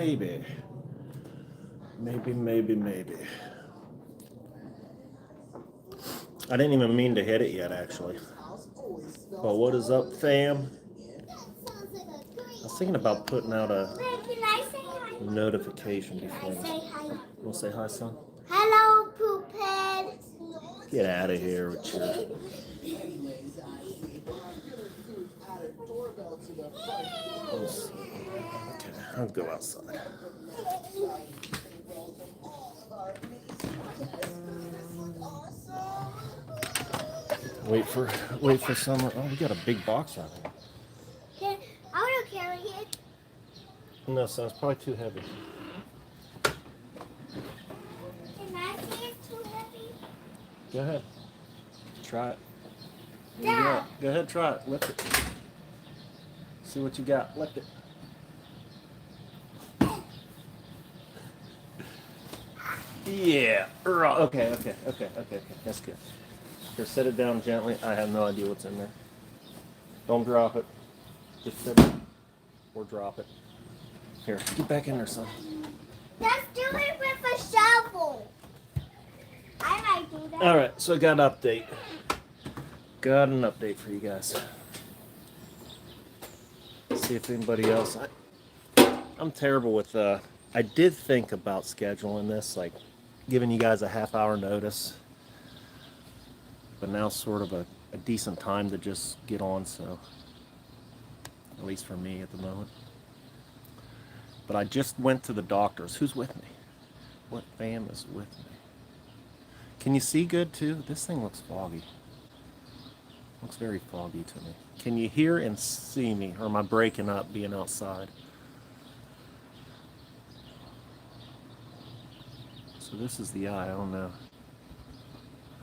maybe. Maybe. I didn't even mean to hit it yet, actually. But what is up, fam? I was thinking about putting out a Can I say hi? notification Can before. I say hi? Want to say hi, son? Hello, poop head. Get out of here with your... Okay, I'll go outside. Wait for summer. Oh, we got a big box out here. I want to carry it. No, son, it's probably too heavy. Can I see it's too heavy? Go ahead. Try it. Dad. Go ahead, try it. Lift it. See what you got. Lift it. Yeah. Okay. That's good. Here, set it down gently. I have no idea what's in there. Don't drop it. Just set it or drop it. Here, get back in there, son. Let's do it with a shovel. I might do that. All right, so I got an update. Got an update for you guys. See if anybody else. I'm terrible with. I did think about scheduling this, like giving you guys a half-hour notice, but now sort of a decent time to just get on. So, at least for me at the moment. But I just went to the doctor's. Who's with me? What fam is with me? Can you see good too? This thing looks foggy. Looks very foggy to me. Can you hear and see me? Or am I breaking up being outside? So this is the eye. I don't know.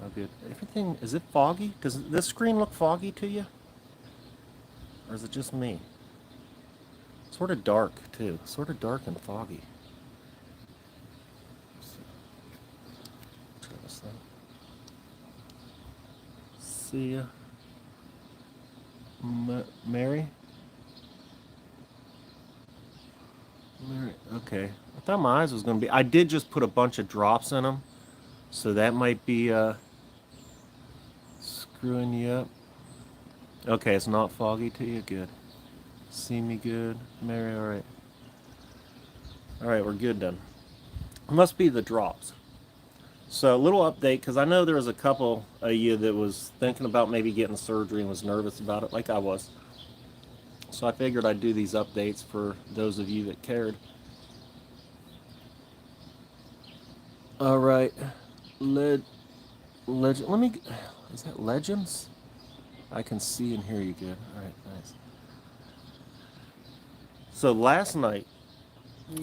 How good. Everything, is it foggy? Does this screen look foggy to you? Or is it just me? Sort of dark too. Sort of dark and foggy. Try this thing. See ya. Mary? Mary, okay. I thought my eyes was going to be... I did just put a bunch of drops in them. So that might be screwing you up. Okay, it's not foggy to you? Good. See me good? Mary, alright. Alright, we're good then. It must be the drops. So a little update, because I know there was a couple of you that was thinking about maybe getting surgery and was nervous about it, like I was. So I figured I'd do these updates for those of you that cared. All right, legend. Let me. Is that Legends? I can see and hear you good. All right, nice. So last night,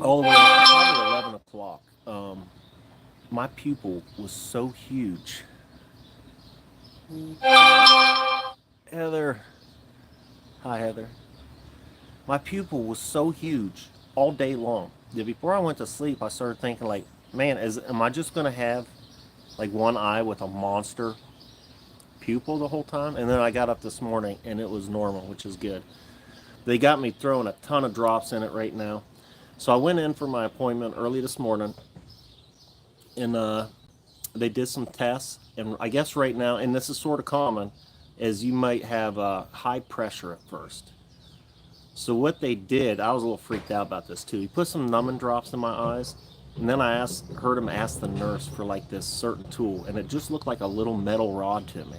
all the way up to probably 11 o'clock. My pupil was so huge. Heather. Hi, Heather. My pupil was so huge all day long that before I went to sleep, I started thinking like, man, am I just going to have like one eye with a monster pupil the whole time? And then I got up this morning and it was normal, which is good. They got me throwing a ton of drops in it right now. So I went in for my appointment early this morning. And they did some tests, and I guess right now, and this is sort of common, is you might have high pressure at first. So what they did, I was a little freaked out about this too. He put some numbing drops in my eyes, and then I heard him ask the nurse for like this certain tool, and it just looked like a little metal rod to me.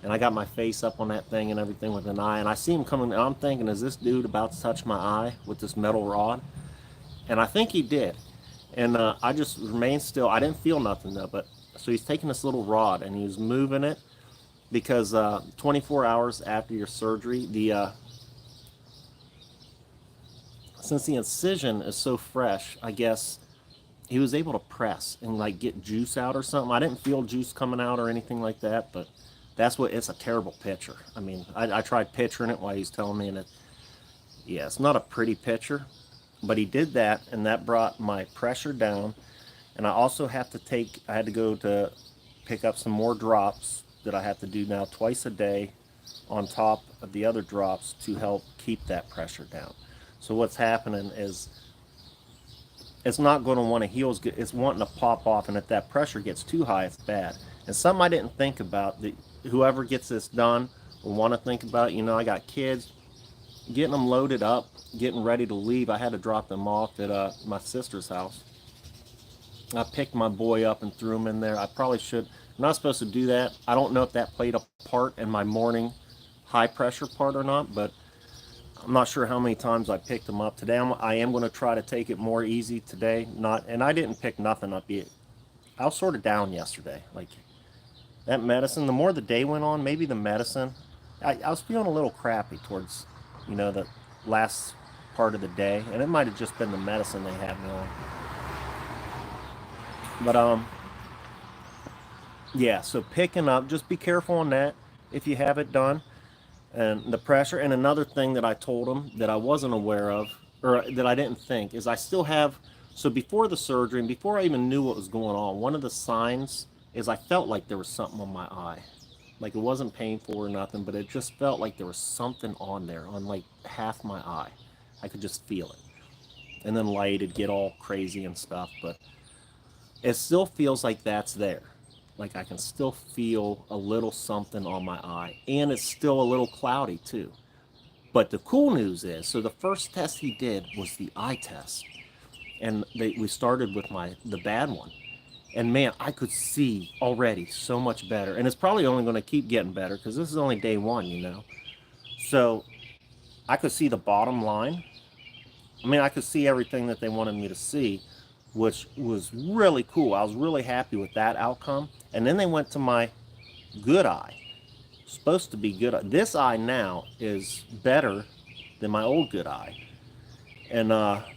And I got my face up on that thing and everything with an eye, and I see him coming, and I'm thinking, is this dude about to touch my eye with this metal rod? And I think he did. And I just remained still. I didn't feel nothing though, but so he's taking this little rod and he was moving it because 24 hours after your surgery, since the incision is so fresh, I guess he was able to press and like get juice out or something. I didn't feel juice coming out or anything like that, but that's what, it's a terrible picture. I mean, I tried picturing it while he's telling me, and yeah, it's not a pretty picture. But he did that, and that brought my pressure down. And I also have to I had to go to pick up some more drops that I have to do now twice a day on top of the other drops to help keep that pressure down. So what's happening is it's not going to want to heal. It's wanting to pop off, and if that pressure gets too high, it's bad. And something I didn't think about, that whoever gets this done will want to think about, I got kids, getting them loaded up, getting ready to leave. I had to drop them off at my sister's house. I picked my boy up and threw him in there. I probably should. I'm not supposed to do that. I don't know if that played a part in my morning high pressure part or not, but I'm not sure how many times I picked him up today. I am going to try to take it more easy today. And I didn't pick nothing up yet. I was sort of down yesterday. Like that medicine, the more the day went on, maybe the medicine, I was feeling a little crappy towards, the last part of the day. And it might have just been the medicine they had me on. But, yeah, so picking up, just be careful on that if you have it done. And the pressure. And another thing that I told them that I wasn't aware of, or that I didn't think, is I still have, so before the surgery and before I even knew what was going on, one of the signs is I felt like there was something on my eye. Like it wasn't painful or nothing, but it just felt like there was something on there, on like half my eye. I could just feel it. And then light, it'd get all crazy and stuff, but it still feels like that's there. Like I can still feel a little something on my eye, and it's still a little cloudy too. But the cool news is, so the first test he did was the eye test, and we started with the bad one, and man, I could see already so much better, and it's probably only going to keep getting better because this is only day one. So I could see the bottom line. I mean, I could see everything that they wanted me to see, which was really cool. I was really happy with that outcome. And then they went to my good eye. Supposed to be good. This eye now is better than my old good eye. And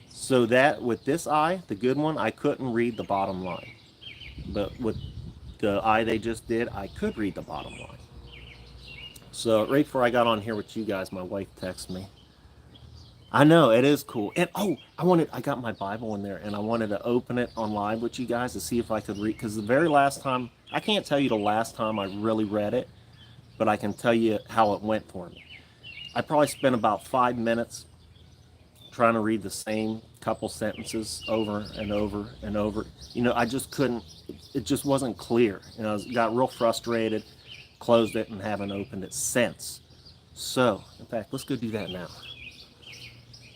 so that with this eye, the good one, I couldn't read the bottom line. But with the eye they just did, I could read the bottom line. So right before I got on here with you guys, my wife texted me. I know, it is cool. And I got my Bible in there, and I wanted to open it on live with you guys to see if I could read, because the very last time, I can't tell you the last time I really read it, but I can tell you how it went for me. I probably spent about 5 minutes trying to read the same couple sentences over and over and over. I just couldn't, it just wasn't clear. I got real frustrated, closed it, and haven't opened it since. So, in fact, let's go do that now.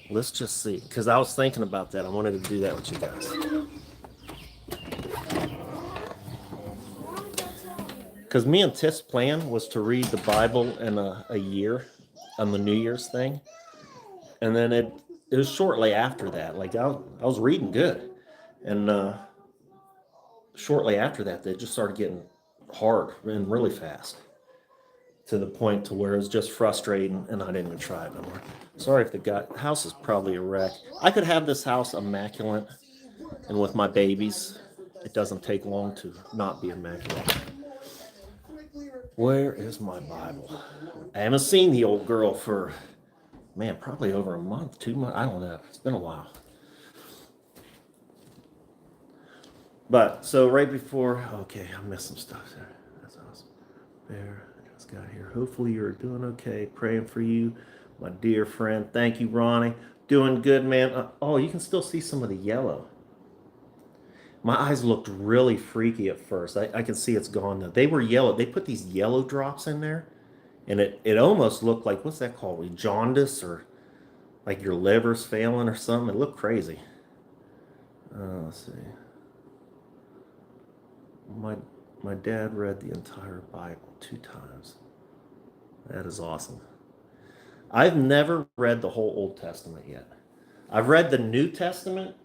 Let's just see, because I was thinking about that. I wanted to do that with you guys. Because me and Tiff's plan was to read the Bible in a year on the New Year's thing. And then it was shortly after that. Like I was reading good. And shortly after that, they just started getting hard and really fast. To the point to where it was just frustrating, and I didn't even try it no more. Sorry if the house is probably a wreck. I could have this house immaculate, and with my babies, it doesn't take long to not be immaculate. Where is my Bible? I haven't seen the old girl for, man, probably over a month, 2 months. I don't know. It's been a while. But, so right before, okay, I missed some stuff there. That's awesome. There. Got here. Hopefully you're doing okay. Praying for you, my dear friend. Thank you, Ronnie. Doing good, man. Oh, you can still see some of the yellow. My eyes looked really freaky at first. I can see it's gone now. They were yellow. They put these yellow drops in there, and it almost looked like, what's that called? Jaundice, or like your liver's failing or something. It looked crazy. Let's see. My dad read the entire Bible 2 times. That is awesome. I've never read the whole Old Testament yet. I've read the New Testament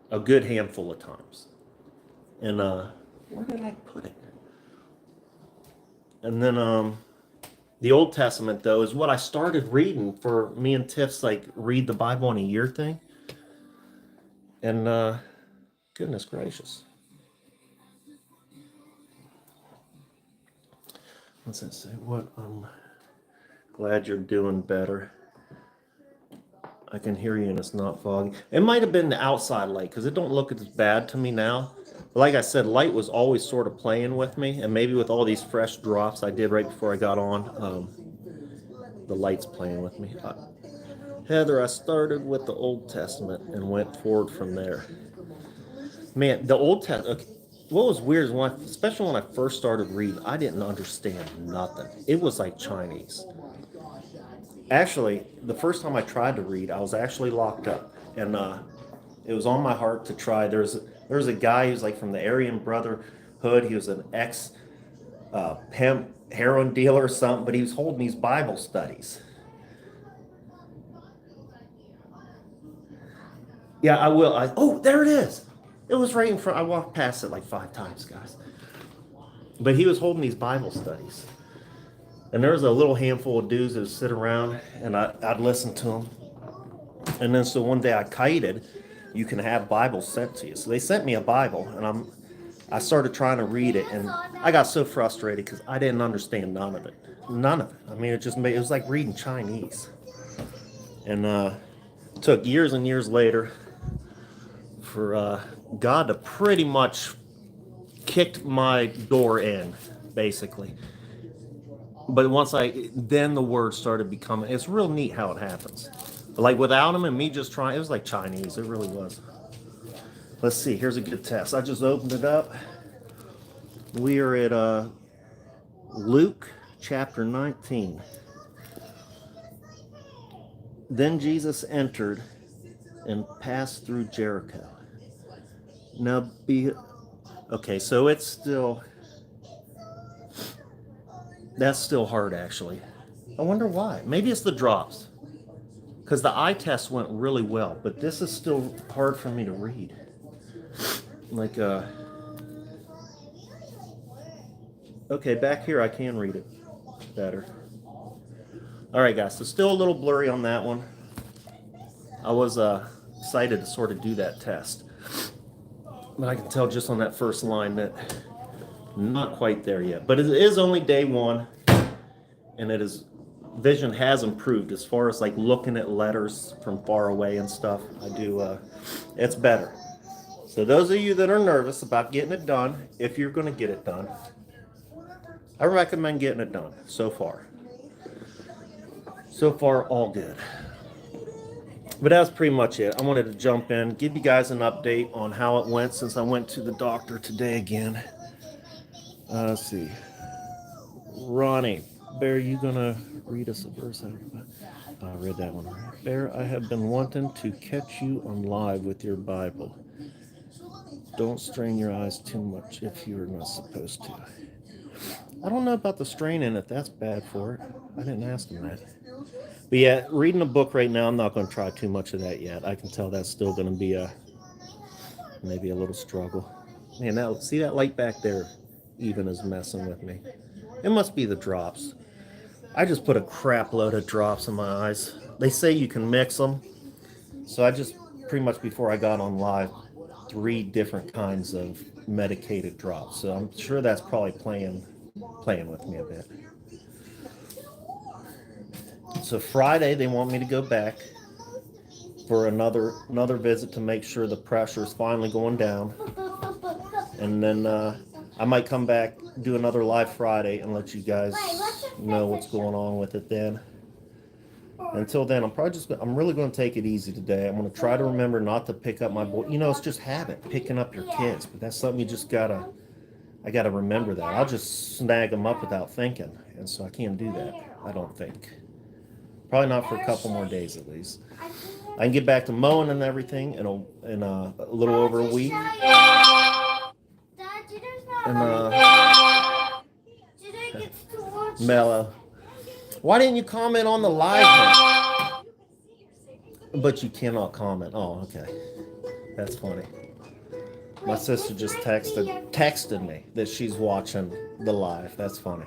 a good handful of times. And where did I put it? And then the Old Testament, though, is what I started reading for me and Tiff's read the Bible in a year thing. And goodness gracious. What's that say? What? Glad you're doing better. I can hear you and it's not foggy. It might have been the outside light because it don't look as bad to me now. But like I said, light was always sort of playing with me, and maybe with all these fresh drops I did right before I got on, the light's playing with me. Heather, I started with the Old Testament and went forward from there. Man, the Old Testament. Okay, what was weird is especially when I first started reading, I didn't understand nothing. It was like Chinese. Actually, the first time I tried to read, I was actually locked up, and it was on my heart to try. There's a guy who's like from the Aryan Brotherhood. He was an ex pimp, heroin dealer or something, but he was holding these Bible studies. Yeah, I will. Oh, there it is. It was right in front. I walked past it like 5 times, guys. But he was holding these Bible studies. And there was a little handful of dudes that would sit around, and I'd listen to them. And then so one day I kited, you can have Bibles sent to you. So they sent me a Bible, and I started trying to read it, and I got so frustrated because I didn't understand none of it. None of it. I mean, it was like reading Chinese. And it took years and years later for God to pretty much kicked my door in, basically. But then the words started becoming, it's real neat how it happens. Like without him and me just trying, it was like Chinese, it really was. Let's see, here's a good test. I just opened it up. We are at Luke chapter 19. Then Jesus entered and passed through Jericho. Now okay, so that's still hard actually. I wonder why. Maybe it's the drops. Because the eye test went really well, but this is still hard for me to read. Like, okay, back here I can read it better. All right, guys, so still a little blurry on that one. I was excited to sort of do that test. But I can tell just on that first line that not quite there yet. But it is only day one, and vision has improved as far as like looking at letters from far away and stuff. It's better. So those of you that are nervous about getting it done, if you're going to get it done, I recommend getting it done so far. So far, all good. But that's pretty much it. I wanted to jump in, give you guys an update on how it went since I went to the doctor today again. Let's see. Ronnie, Bear, you gonna read us a verse out of it? I read that one. Bear, I have been wanting to catch you on live with your Bible. Don't strain your eyes too much if you're not supposed to. I don't know about the strain in it. That's bad for it. I didn't ask him that. But yeah, reading a book right now, I'm not going to try too much of that yet. I can tell that's still going to be maybe a little struggle. Man, see that light back there even is messing with me. It must be the drops. I just put a crap load of drops in my eyes. They say you can mix them. So I just, pretty much before I got on live, 3 different kinds of medicated drops. So I'm sure that's probably playing with me a bit. So Friday they want me to go back for another visit to make sure the pressure is finally going down, and then I might come back, do another live Friday, and let you guys know what's going on with it then. Until then, I'm really going to take it easy today. I'm going to try to remember not to pick up my boy. It's just habit, picking up your kids, but that's something I gotta remember that. I'll just snag them up without thinking, and so I can't do that, I don't think. Probably not for a couple more days at least. I can get back to mowing and everything in a little over a week. And Mellow, why didn't you comment on the live? But you cannot comment. Oh, okay. That's funny. My sister just texted me that she's watching the live. That's funny.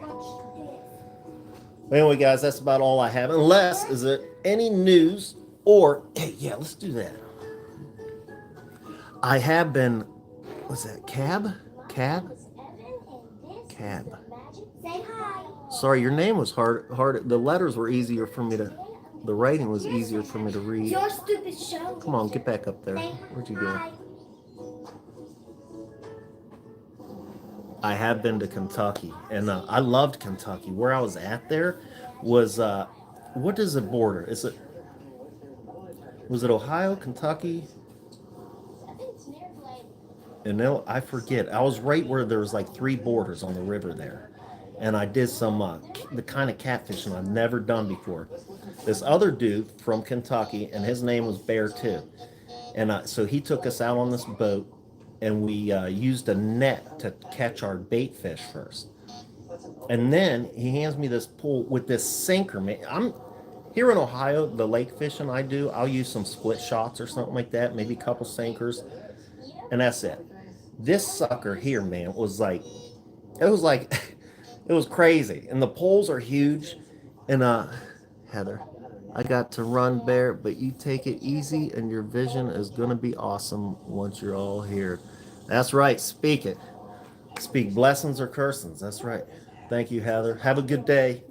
Anyway, guys, that's about all I have. Unless, is there any news or, hey, yeah, let's do that. I have been, what's that, Cab? Sorry, your name was hard. The letters were easier for me to, the writing was easier for me to read. Your stupid show. Come on, get back up there. Where'd you go? I have been to Kentucky, and I loved Kentucky. Where I was at there was, what is the border? Was it Ohio, Kentucky? And then I forget. I was right where there was like 3 borders on the river there, and I did some the kind of catfishing I've never done before. This other dude from Kentucky, and his name was Bear too, and so he took us out on this boat, and we used a net to catch our bait fish first, and then he hands me this pole with this sinker. Man, I'm here in Ohio, the lake fishing I do, I'll use some split shots or something like that, maybe a couple sinkers, and that's it. This sucker here, man, was like, it was like, it was crazy. And the poles are huge. And Heather, I got to run, Bear, but you take it easy, and your vision is gonna be awesome once you're all here. That's right. Speak it. Speak blessings or cursings. That's right. Thank you, Heather. Have a good day.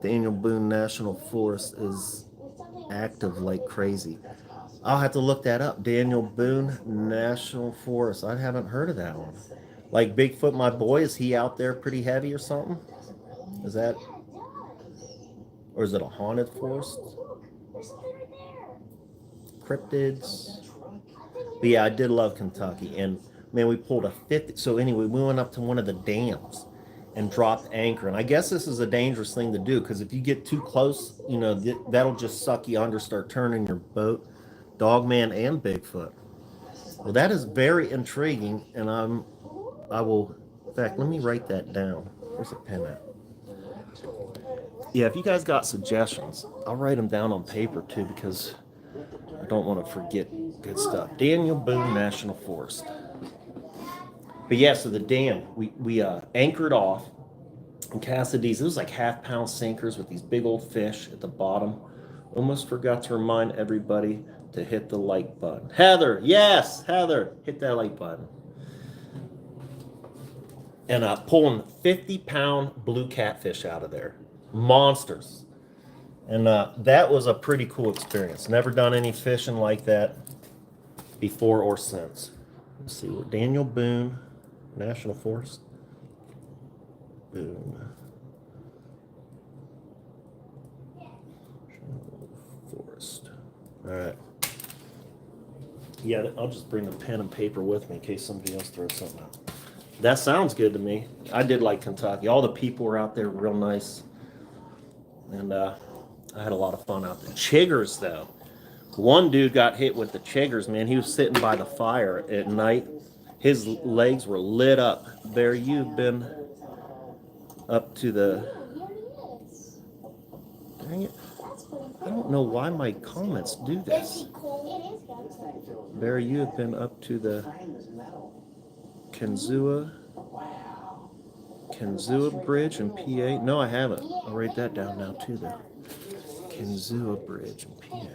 Daniel Boone National Forest is active like crazy. I'll have to look that up. Daniel Boone National Forest. I haven't heard of that one. Like Bigfoot, my boy, is he out there pretty heavy or something? Is that, or is it a haunted forest? Cryptids. But yeah, I did love Kentucky. And man, we pulled a 50. So anyway, we went up to one of the dams and dropped anchor. And I guess this is a dangerous thing to do, because if you get too close, you know, that'll just suck you under, start turning your boat. Dogman and Bigfoot. Well, that is very intriguing, and I will, in fact, let me write that down. Where's the pen at? Yeah, if you guys got suggestions, I'll write them down on paper too, because I don't want to forget good stuff. Daniel Boone National Forest. But yeah, so the dam, we anchored off and casted these. It was like half-pound sinkers with these big old fish at the bottom. Almost forgot to remind everybody to hit the like button. Heather, yes, Heather, hit that like button. And pulling 50-pound blue catfish out of there. Monsters. And that was a pretty cool experience. Never done any fishing like that before or since. Let's see, we're Daniel Boone National Forest. Boone Forest. All right. Yeah, I'll just bring the pen and paper with me in case somebody else throws something out. That sounds good to me. I did like Kentucky. All the people were out there real nice. And I had a lot of fun out there. Chiggers, though. One dude got hit with the chiggers, man. He was sitting by the fire at night. His legs were lit up. Bear, you've been up to the... Dang it. I don't know why my comments do this. Bear, you have been up to the Kenzua Bridge in PA. No, I haven't. I'll write that down now too, though. Kenzua Bridge in PA.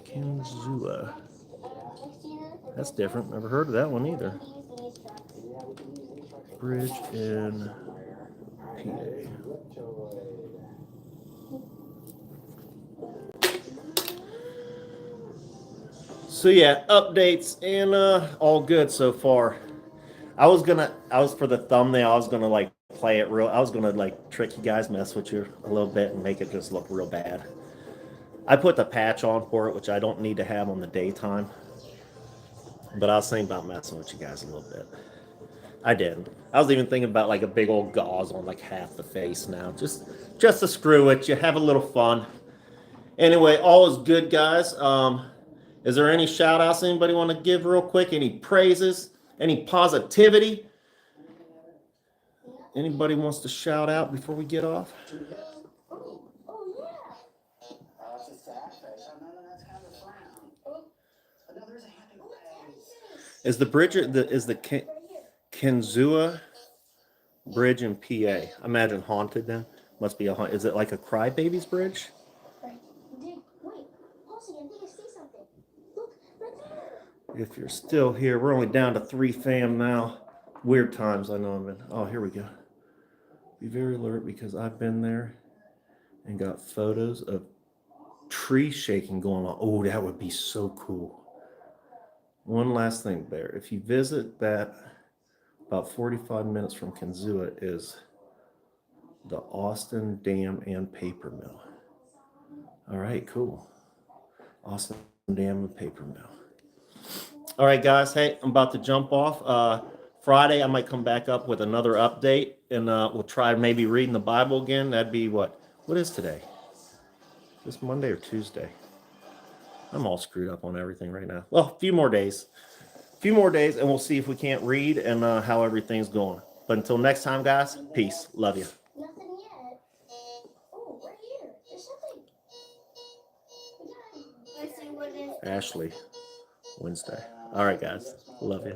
Kenzua. That's different. Never heard of that one either. Bridge in PA. So yeah, updates and all good so far. I was for the thumbnail, I was gonna like play it real. I was gonna like trick you guys, mess with you a little bit, and make it just look real bad. I put the patch on for it, which I don't need to have on the daytime. But I was thinking about messing with you guys a little bit. I did. I was even thinking about like a big old gauze on like half the face now, just to screw with you, have a little fun. Anyway, all is good, guys. Is there any shout outs anybody want to give real quick? Any praises? Any positivity? Anybody wants to shout out before we get off? Is the bridge is the Kenzua Bridge in PA? I imagine haunted then. Must be is it like a Crybabies Bridge? If you're still here, we're only down to 3 fam now. Weird times, I know I'm in. Oh, here we go. Be very alert because I've been there and got photos of tree shaking going on. Oh, that would be so cool. One last thing, Bear. If you visit that, about 45 minutes from Kenzua is the Austin Dam and Paper Mill. All right, cool. Austin Dam and Paper Mill. All right, guys. Hey, I'm about to jump off. Friday, I might come back up with another update, and we'll try maybe reading the Bible again. That'd be what? What is today? Is this Monday or Tuesday? I'm all screwed up on everything right now. Well, a few more days. A few more days, and we'll see if we can't read and how everything's going. But until next time, guys, peace. Love you. Nothing yet. Oh, right here. There's something. Yeah. Let's see what it is. Ashley, Wednesday. All right, guys. Love you.